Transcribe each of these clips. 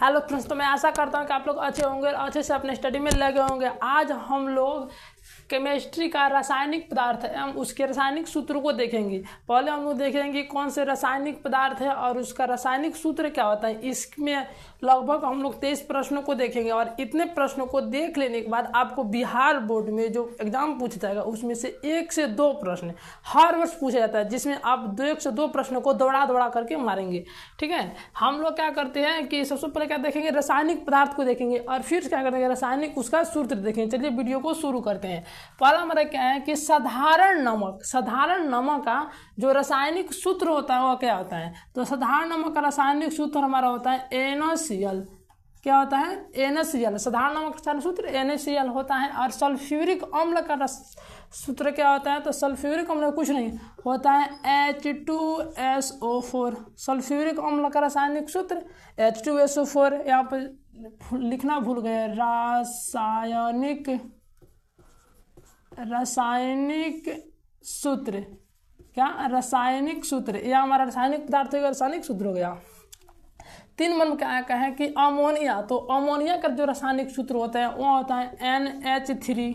Hello friends, तो मैं आशा करता हूँ कि आप लोग अच्छे होंगे और अच्छे से अपने स्टडी में लगे होंगे। आज हम लोग केमिस्ट्री का रासायनिक पदार्थ है, हम उसके रासायनिक सूत्र को देखेंगे। पहले हम लोग देखेंगे कौन से रासायनिक पदार्थ है और उसका रासायनिक सूत्र क्या होता है। इसमें लगभग हम लोग 23 प्रश्नों को देखेंगे और इतने प्रश्नों को देख लेने के बाद आपको बिहार बोर्ड में जो एग्जाम पूछा जाएगा उसमें से 1 से 2 प्रश्न हर वर्ष पूछा जाता है, जिसमें आप 1 से 2 प्रश्नों को दौड़ा करके मारेंगे। ठीक है, हम लोग क्या करते हैं कि सबसे पहले क्या देखेंगे, रासायनिक पदार्थ को देखेंगे और फिर क्या करेंगे, रासायनिक उसका सूत्र देखेंगे। चलिए वीडियो को शुरू करते हैं। पहला हमारा क्या है कि साधारण नमक का जो रासायनिक सूत्र होता है वो क्या होता है। तो साधारण नमक का रासायनिक सूत्र हमारा होता है NaCl। क्या होता है? NaCl। साधारण नमक का रासायनिक सूत्र NaCl होता है। और सल्फ्यूरिक अम्ल का सूत्र क्या होता है? तो सल्फ्यूरिक अम्ल कुछ नहीं होता है H2SO4। सल्फ्यूरिक अम्ल का रासायनिक सूत्र H2SO4। यहाँ पर लिखना भूल गए, रासायनिक सूत्र। क्या? रासायनिक सूत्र। यह हमारा रासायनिक पदार्थ हो गया, रासायनिक सूत्र हो गया। 3 नंबर क्या है कि अमोनिया। तो अमोनिया का जो रासायनिक सूत्र होता है वो होता है NH3।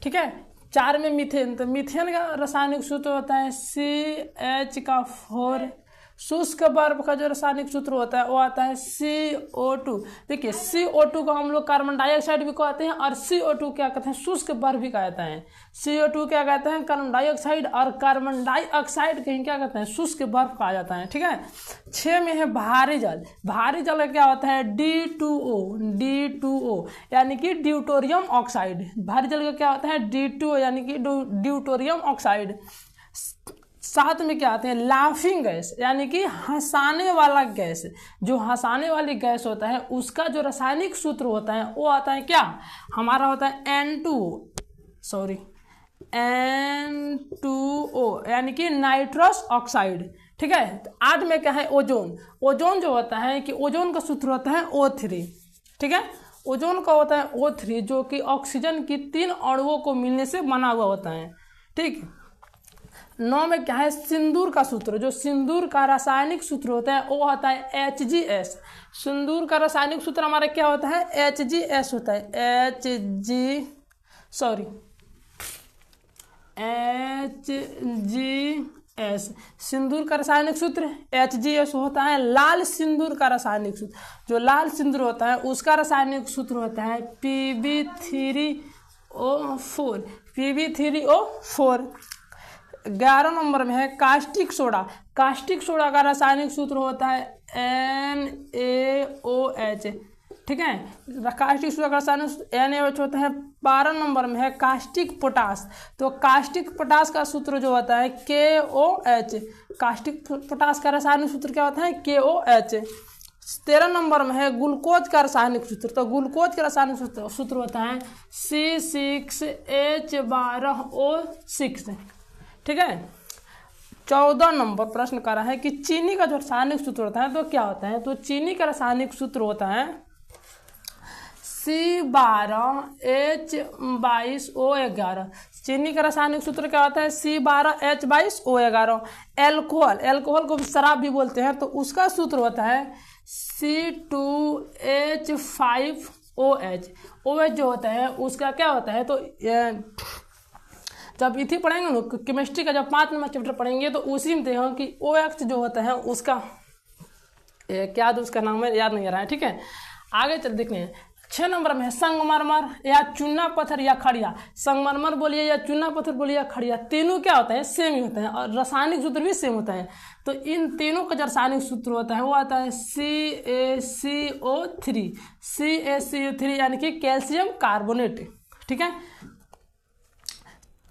ठीक है। 4 में मीथेन। तो मीथेन का रासायनिक सूत्र होता है CH4। शुष्क बर्फ का जो रासायनिक सूत्र होता है वो आता है CO2। देखिए CO2 को हम लोग कार्बन डाइऑक्साइड भी कहते हैं और CO2 क्या कहते हैं, शुष्क बर्फ भी कहते हैं। CO2 क्या कहते हैं, कार्बन डाइऑक्साइड, और कार्बन डाइऑक्साइड कहीं क्या कहते हैं, शुष्क बर्फ कहा जाता है। ठीक है। 6 में है भारी जल। भारी जल क्या होता है D2O यानी कि ड्यूटोरियम ऑक्साइड। भारी जल का क्या होता है D2O यानी कि ड्यूटोरियम ऑक्साइड। 7 में क्या आते हैं, लाफिंग गैस यानी कि हंसाने वाला गैस। जो हंसाने वाली गैस होता है उसका जो रासायनिक सूत्र होता है वो आता है क्या, हमारा होता है N2O यानी कि नाइट्रस ऑक्साइड। ठीक है। 8 में क्या है, ओजोन। ओजोन जो होता है कि ओजोन का सूत्र होता है O3। ठीक है। ओजोन का होता है O3 जो कि ऑक्सीजन की 3 अणुओं को मिलने से बना हुआ होता है। ठीक। 9 में क्या है, सिंदूर का सूत्र। जो सिंदूर का रासायनिक सूत्र होता है वो होता है HGS। सिंदूर का रासायनिक सूत्र हमारा क्या होता है, HGS होता है। HGS। सिंदूर का रासायनिक सूत्र HGS होता है। लाल सिंदूर का रासायनिक सूत्र, जो लाल सिंदूर होता है उसका रासायनिक सूत्र होता है Pb3O4। 11 नंबर में है कास्टिक सोडा। कास्टिक सोडा का रासायनिक सूत्र होता है NaOH। ठीक है। कास्टिक सोडा का रासायनिक सूत्र NaOH होता है। 12 नंबर में है कास्टिक पोटास। तो कास्टिक पोटास का सूत्र जो होता है KOH। कास्टिक पोटास का रासायनिक सूत्र क्या होता है, KOH। 13 नंबर में है ग्लूकोज का रासायनिक सूत्र। तो ग्लूकोज का रासायनिक सूत्र होता है C6H12O6। ठीक है। 14 नंबर प्रश्न कर रहा है कि चीनी का जो रासायनिक सूत्र होता है तो क्या होता है। तो चीनी का रासायनिक सूत्र होता है C12H22O11। चीनी का रासायनिक सूत्र क्या होता है, C12H22O11। एल्कोहल को शराब भी बोलते हैं तो उसका सूत्र होता है C2H5OH। OH जो होता है उसका क्या होता है, तो जब इथी पढ़ेंगे ना केमिस्ट्री का, जब 5 नंबर चैप्टर पढ़ेंगे तो उसी में देखो कि OX जो होता है उसका क्या उसका नाम है, याद नहीं आ रहा है। ठीक है। आगे चल देखते हैं। 6 नंबर में है संगमरमर या चूना पत्थर या खड़िया। संगमरमर बोलिए या चूना पत्थर बोलिए या खड़िया, तीनों क्या होता है, सेम ही होता है और रासायनिक सूत्र भी सेम होता है। तो इन तीनों का जो रासायनिक सूत्र होता है वो आता है CaCO3 यानी कि कैल्शियम कार्बोनेट। ठीक है।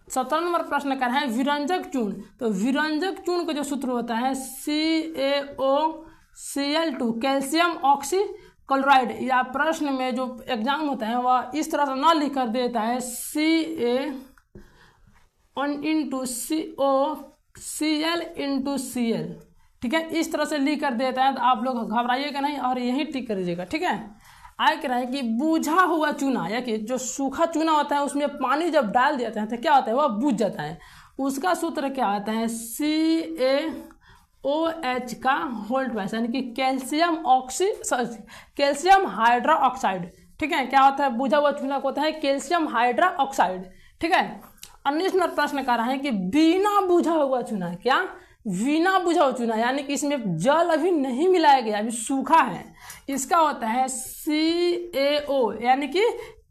17 नंबर प्रश्न कर है विरंजक चूर्ण। तो विरंजक चूर्ण का जो सूत्र होता है CaOCl2 कैल्शियम ऑक्सी क्लोराइड। या प्रश्न में जो एग्जाम होता है वह इस तरह से ना लिख कर देता है CaCO2Cl। ठीक है। इस तरह से लिख कर देता है तो आप लोग घबराइएगा नहीं और यही टिक कर दीजिएगा। ठीक है। आगे कह रहा है कि बूझा हुआ चूना या कि जो सूखा चूना होता है उसमें पानी जब डाल देते हैं तो क्या होता है, वह बूझ जाता है। उसका सूत्र क्या आता है, OH का होल ट्वाइस, यानी कि कैल्शियम हाइड्रा ऑक्साइड। ठीक है, क्या होता है, बुझा हुआ चूना को होता है कैल्शियम हाइड्रा ऑक्साइड। ठीक है, 19 नंबर प्रश्न कह रहा है कि बिना बुझा हुआ चूना, क्या बिना बुझा हुआ चूना, यानी कि इसमें जल अभी नहीं मिलाया गया, अभी सूखा है, इसका होता है CaO, यानी कि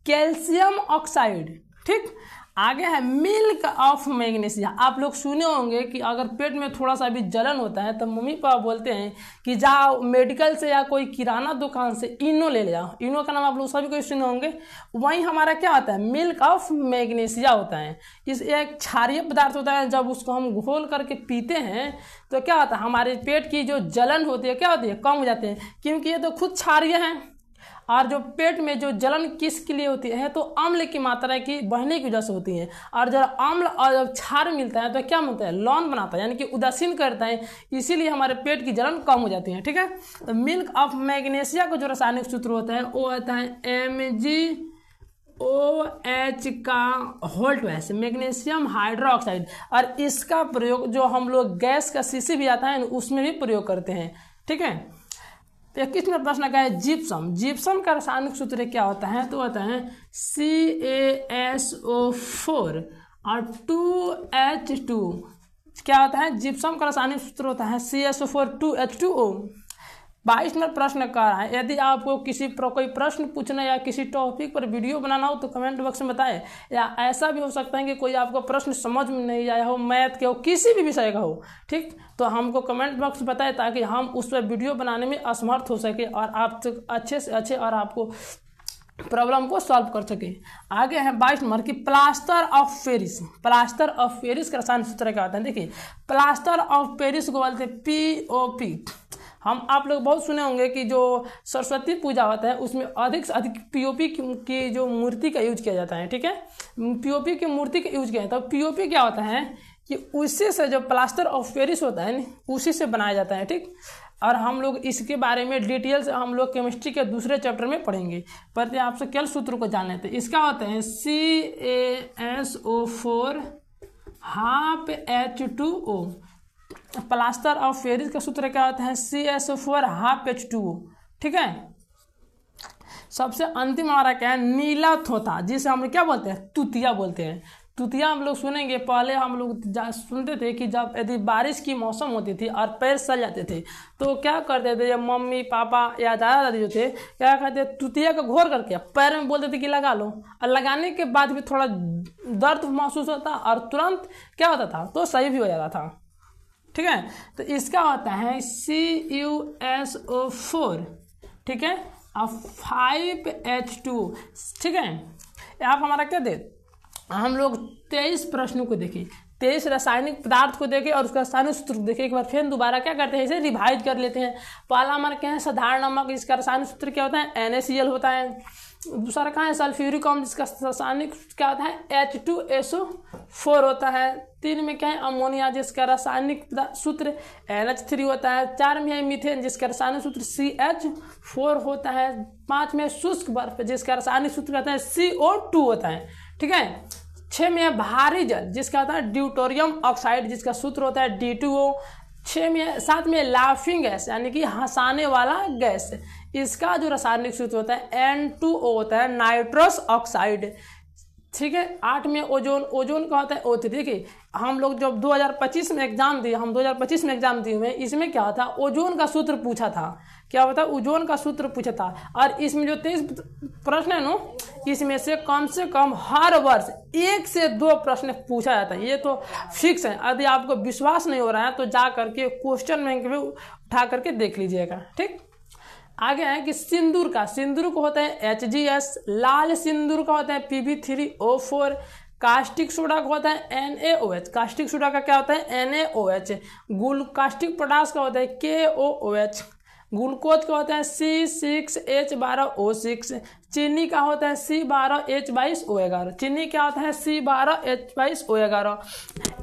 कैल्शियम ऑक्साइड। ठीक, आगे है मिल्क ऑफ मैग्नीशिया। आप लोग सुने होंगे कि अगर पेट में थोड़ा सा भी जलन होता है तो मम्मी पापा बोलते हैं कि जाओ मेडिकल से या कोई किराना दुकान से इनो ले जाओ। इनो का नाम आप लोग सभी को सुने होंगे। वहीं हमारा क्या होता है, मिल्क ऑफ मैग्नीशिया होता है। इस एक क्षारीय पदार्थ होता है, जब उसको हम घोल करके पीते हैं तो क्या होता है, हमारे पेट की जो जलन होती है क्या होती है, कम हो जाते हैं, क्योंकि ये तो खुद क्षारीय है। और जो पेट में जो जलन किसके लिए होती है, तो अम्ल की मात्रा की बढ़ने की वजह से होती है। और जब अम्ल और जब क्षार मिलता है तो क्या मिलता है, लौन बनाता है, यानी कि उदासीन करता है, इसीलिए हमारे पेट की जलन कम हो जाती है। ठीक है, तो मिल्क ऑफ मैग्नीशिया का जो रासायनिक सूत्र होता है वो होता है MgOH का whole twice, magnesium hydroxide. और इसका प्रयोग जो हम लोग गैस का शीशी भी आता है उसमें भी प्रयोग करते हैं। ठीक है, 21 में प्रश्न का है जिप्सम। जिप्सम का रासायनिक सूत्र क्या होता है, तो होता है CaSO4 और 2H2। क्या होता है, जिप्सम का रासायनिक सूत्र होता है CaSO4 2H2O। 22 में प्रश्न कर रहा है, यदि आपको कोई प्रश्न पूछना या किसी टॉपिक पर वीडियो बनाना हो तो कमेंट बॉक्स में बताएं। या ऐसा भी हो सकता है कि कोई आपको प्रश्न समझ में नहीं आया हो, मैथ के हो, किसी भी विषय का हो, ठीक, तो हमको कमेंट बॉक्स में बताएं ताकि हम उस पर वीडियो बनाने में असमर्थ हो सके और आप अच्छे से अच्छे और आपको प्रॉब्लम को सॉल्व कर सके। आगे है 22 नंबर की plaster of Paris. Plaster of Paris का रासायनिक सूत्र क्या होता है, देखिए प्लास्टर ऑफ पेरिस को बोलते हैं POP। हम आप लोग बहुत सुने होंगे कि जो सरस्वती पूजा होता है उसमें अधिक से अधिक POP की जो मूर्ति का यूज किया जाता है। ठीक है, POP की मूर्ति का यूज किया जाता है। तो POP क्या होता है कि उसी से जो प्लास्टर ऑफ पेरिस होता है उसी से बनाया जाता है। ठीक, और हम लोग इसके बारे में डिटेल से हम लोग केमिस्ट्री के दूसरे चैप्टर में पढ़ेंगे। पर आपसे केवल सूत्र को जान लेते हैं। इसका होता है CaSO4 half H2O। Plaster of Paris का सूत्र क्या होता है CaSO4 हाफ H2O। ठीक है, सबसे अंतिम हमारा क्या है, नीला थोथा, जिसे हम लोग क्या बोलते हैं, तुतिया बोलते हैं। तुतिया हम लोग सुनेंगे, पहले हम लोग सुनते थे कि जब यदि बारिश की मौसम होती थी और पैर सड़ जाते थे तो क्या करते थे, जब मम्मी पापा या दादा दादी जो थे क्या कहते, तुतिया का घोर करके पैर में बोलते थे कि लगा लो, और लगाने के बाद भी थोड़ा दर्द महसूस होता और तुरंत क्या होता था, तो सही भी हो जाता था। ठीक है, तो इसका होता है CuSO4। ठीक है, और 5H2। ठीक है, आप हमारा क्या दे, हम लोग 23 प्रश्नों को देखें, 23 रासायनिक पदार्थ को देखें और उसका रासायनिक सूत्र देखें। एक बार फिर दोबारा क्या करते हैं, इसे रिवाइज कर लेते हैं। पहला हमारा क्या है, साधारण नमक, इसका रासायनिक सूत्र क्या होता है, NaCl होता है। दूसरा कहाँ है, सल्फ्यूरिक अम्ल, जिसका रासायनिक क्या होता है H2SO4 होता है। 3 में क्या है, अमोनिया, जिसका रासायनिक सूत्र NH3 होता है। 4 में है मीथेन, जिसका रासायनिक सूत्र CH4 होता है। 5 में शुष्क बर्फ, जिसका रासायनिक सूत्र कहता है CO2 होता है। ठीक है, 6 में है भारी जल, जिसका होता है ड्यूटेरियम ऑक्साइड, जिसका सूत्र होता है D2O। 7 में लाफिंग गैस, यानी कि हंसाने वाला गैस, इसका जो रासायनिक सूत्र होता है N2O होता है, नाइट्रस ऑक्साइड। ठीक है, 8 में ओजोन, ओजोन का होता है O3। देखिए हम लोग जब 2025 में एग्जाम दिए, हम 2025 में एग्जाम दिए हुए, इसमें क्या था, ओजोन का सूत्र पूछा था। क्या होता है, ओजोन का सूत्र पूछा था। और इसमें जो 23 प्रश्न है ना, इसमें से कम हर वर्ष 1 से 2 प्रश्न पूछा जाता है, ये तो फिक्स है। यदि आपको विश्वास नहीं हो रहा है तो जा करके क्वेश्चन बैंक में उठा करके देख लीजिएगा। ठीक, आगे है कि सिंदूर का, सिंदूर को होता है HGS। लाल सिंदूर का होता है Pb3O4। कास्टिक सोडा का होता है NaOH। कास्टिक सोडा का क्या होता है NaOH। कास्टिक पोटास का होता है KOOH। ग्लूकोज का होता है C6H12O6। चीनी का होता है C12H22O11। चीनी क्या होता है C12H22O11।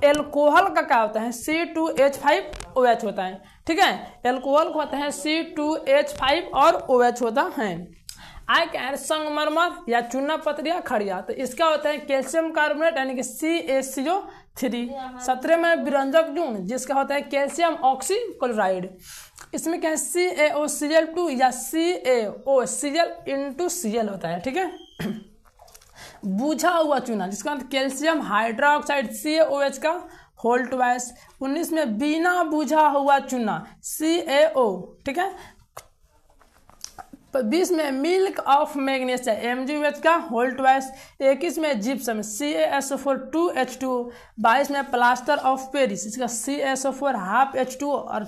एल्कोहल का क्या होता है C2H5OH होता है। ठीक है, एल्कोहल का होता है C2H5 और OH होता है। आई कैन संगमरमर या चूना पत्थर या खड़िया, तो इसका होता है कैल्शियम कार्बोनेट यानी कि CaCO3। 17 में विरंजक गुण जिसका होता है कैल्शियम ऑक्सीक्लोराइड। इसमें क्या है CaOCl2 या CaOCl/Cl होता है, ठीक है। बुझा हुआ चूना जिसका मतलब कैल्शियम हाइड्रोक्साइड CaOH का होल ट्वाइस। 19 में बिना बुझा हुआ चूना CaO, ठीक है। 20 में मिल्क ऑफ मैग्नीशियम MgOH का होल ट्वाइस। 21 में जिप्सम CaSO4 22 में प्लास्टर ऑफ पेरिस इसका CaSO4 हाफ H2 और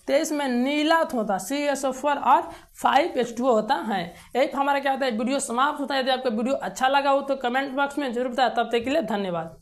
23 में नीलाथ होता CaSO4 और 5H2 होता है। एक हमारा क्या होता है वीडियो समाप्त होता है। यदि आपका वीडियो अच्छा लगा हो तो कमेंट बॉक्स में जरूर बताएं। तब तक के लिए धन्यवाद।